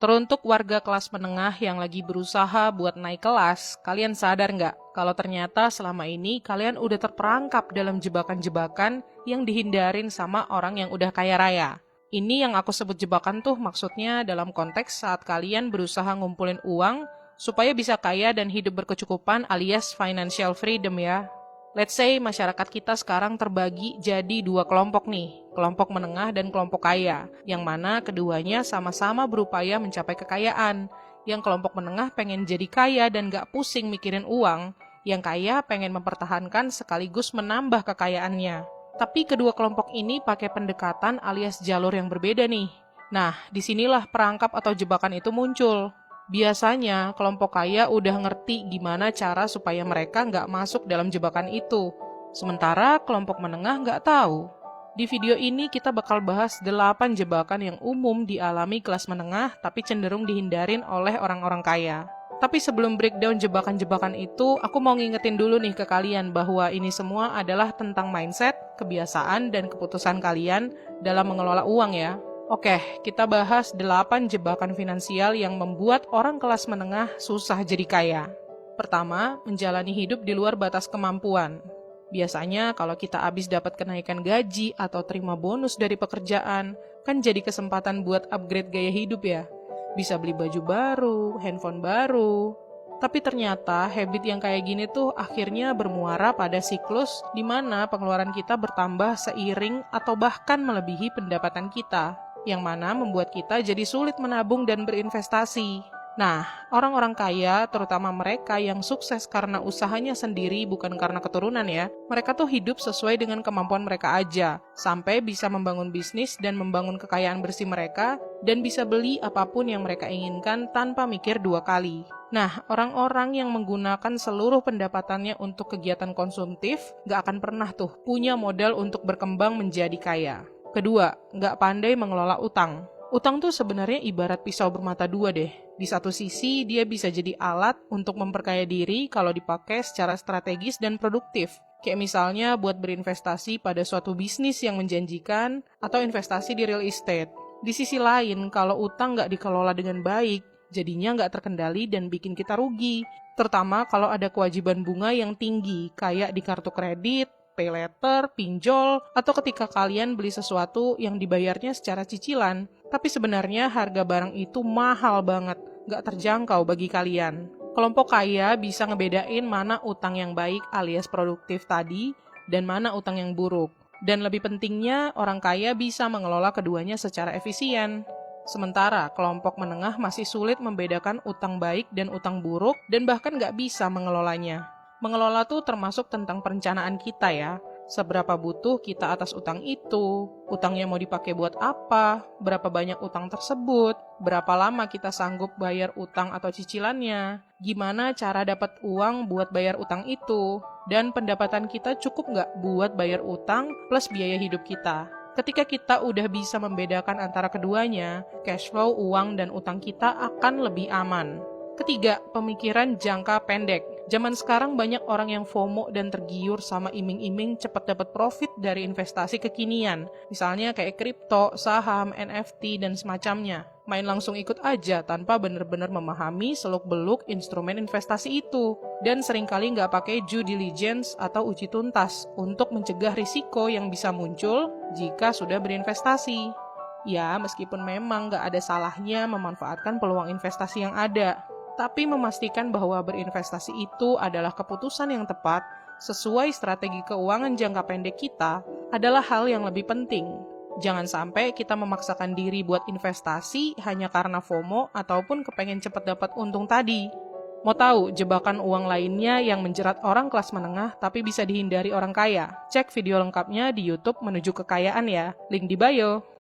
Teruntuk warga kelas menengah yang lagi berusaha buat naik kelas, kalian sadar nggak kalau ternyata selama ini kalian udah terperangkap dalam jebakan-jebakan yang dihindarin sama orang yang udah kaya raya. Ini yang aku sebut jebakan tuh maksudnya dalam konteks saat kalian berusaha ngumpulin uang supaya bisa kaya dan hidup berkecukupan alias financial freedom ya. Let's say masyarakat kita sekarang terbagi jadi dua kelompok nih, kelompok menengah dan kelompok kaya, yang mana keduanya sama-sama berupaya mencapai kekayaan. Yang kelompok menengah pengen jadi kaya dan gak pusing mikirin uang, yang kaya pengen mempertahankan sekaligus menambah kekayaannya. Tapi kedua kelompok ini pakai pendekatan alias jalur yang berbeda nih. Nah, disinilah perangkap atau jebakan itu muncul. Biasanya, kelompok kaya udah ngerti gimana cara supaya mereka nggak masuk dalam jebakan itu. Sementara kelompok menengah nggak tahu. Di video ini kita bakal bahas 8 jebakan yang umum dialami kelas menengah tapi cenderung dihindarin oleh orang-orang kaya. Tapi sebelum breakdown jebakan-jebakan itu, aku mau ngingetin dulu nih ke kalian bahwa ini semua adalah tentang mindset, kebiasaan, dan keputusan kalian dalam mengelola uang ya. Oke, kita bahas 8 jebakan finansial yang membuat orang kelas menengah susah jadi kaya. Pertama, menjalani hidup di luar batas kemampuan. Biasanya kalau kita habis dapat kenaikan gaji atau terima bonus dari pekerjaan, kan jadi kesempatan buat upgrade gaya hidup ya. Bisa beli baju baru, handphone baru. Tapi ternyata habit yang kayak gini tuh akhirnya bermuara pada siklus di mana pengeluaran kita bertambah seiring atau bahkan melebihi pendapatan kita, yang mana membuat kita jadi sulit menabung dan berinvestasi. Nah, orang-orang kaya, terutama mereka yang sukses karena usahanya sendiri bukan karena keturunan ya, mereka tuh hidup sesuai dengan kemampuan mereka aja, sampai bisa membangun bisnis dan membangun kekayaan bersih mereka, dan bisa beli apapun yang mereka inginkan tanpa mikir dua kali. Nah, orang-orang yang menggunakan seluruh pendapatannya untuk kegiatan konsumtif, gak akan pernah tuh punya modal untuk berkembang menjadi kaya. Kedua, nggak pandai mengelola utang. Utang tuh sebenarnya ibarat pisau bermata dua deh. Di satu sisi, dia bisa jadi alat untuk memperkaya diri kalau dipakai secara strategis dan produktif. Kayak misalnya buat berinvestasi pada suatu bisnis yang menjanjikan atau investasi di real estate. Di sisi lain, kalau utang nggak dikelola dengan baik, jadinya nggak terkendali dan bikin kita rugi. Terutama kalau ada kewajiban bunga yang tinggi, kayak di kartu kredit, pay letter, pinjol, atau ketika kalian beli sesuatu yang dibayarnya secara cicilan, tapi sebenarnya harga barang itu mahal banget, nggak terjangkau bagi kalian. Kelompok kaya bisa ngebedain mana utang yang baik alias produktif tadi, dan mana utang yang buruk. Dan lebih pentingnya, orang kaya bisa mengelola keduanya secara efisien. Sementara kelompok menengah masih sulit membedakan utang baik dan utang buruk, dan bahkan nggak bisa mengelolanya. Mengelola tuh termasuk tentang perencanaan kita ya. Seberapa butuh kita atas utang itu, utangnya mau dipakai buat apa, berapa banyak utang tersebut, berapa lama kita sanggup bayar utang atau cicilannya, gimana cara dapat uang buat bayar utang itu, dan pendapatan kita cukup nggak buat bayar utang plus biaya hidup kita. Ketika kita udah bisa membedakan antara keduanya, cash flow, uang, dan utang kita akan lebih aman. Ketiga, pemikiran jangka pendek. Zaman sekarang banyak orang yang FOMO dan tergiur sama iming-iming cepat dapat profit dari investasi kekinian. Misalnya kayak kripto, saham, NFT, dan semacamnya. Main langsung ikut aja tanpa benar-benar memahami seluk-beluk instrumen investasi itu. Dan seringkali nggak pakai due diligence atau uji tuntas untuk mencegah risiko yang bisa muncul jika sudah berinvestasi. Ya, meskipun memang nggak ada salahnya memanfaatkan peluang investasi yang ada, tapi memastikan bahwa berinvestasi itu adalah keputusan yang tepat sesuai strategi keuangan jangka pendek kita adalah hal yang lebih penting. Jangan sampai kita memaksakan diri buat investasi hanya karena FOMO ataupun kepengen cepat dapat untung tadi. Mau tahu jebakan uang lainnya yang menjerat orang kelas menengah tapi bisa dihindari orang kaya? Cek video lengkapnya di YouTube Menuju Kekayaan ya, link di bio.